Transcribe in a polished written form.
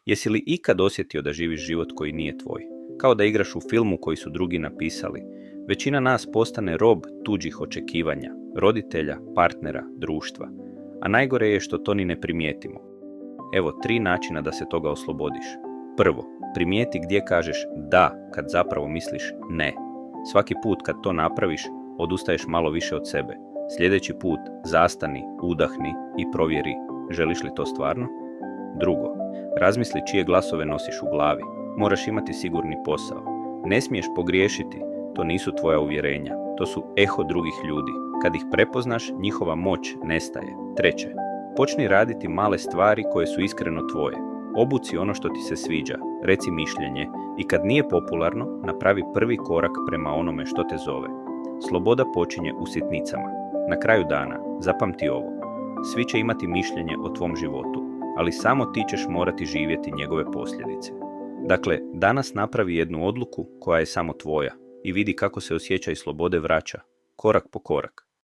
Jesi li ikad osjetio da živiš život koji nije tvoj? Kao da igraš u filmu koji su drugi napisali. Većina nas postane rob tuđih očekivanja, roditelja, partnera, društva. A najgore je što to ni ne primijetimo. Evo 3 načina da se toga oslobodiš. Prvo, primijeti gdje kažeš da kad zapravo misliš ne. Svaki put kad to napraviš, odustaješ malo više od sebe. Sljedeći put zastani, udahni i provjeri želiš li to stvarno. Drugo, razmisli čije glasove nosiš u glavi. Moraš imati sigurni posao. Ne smiješ pogriješiti, to nisu tvoja uvjerenja, to su eho drugih ljudi. Kad ih prepoznaš, njihova moć nestaje. Treće, počni raditi male stvari koje su iskreno tvoje. Obuci ono što ti se sviđa, reci mišljenje i kad nije popularno, napravi prvi korak prema onome što te zove. Sloboda počinje u sitnicama. Na kraju dana, zapamti ovo. Svi će imati mišljenje o tvom životu, ali samo ti ćeš morati živjeti njegove posljedice. Dakle, danas napravi jednu odluku koja je samo tvoja i vidi kako se osjećaj slobode vraća, korak po korak.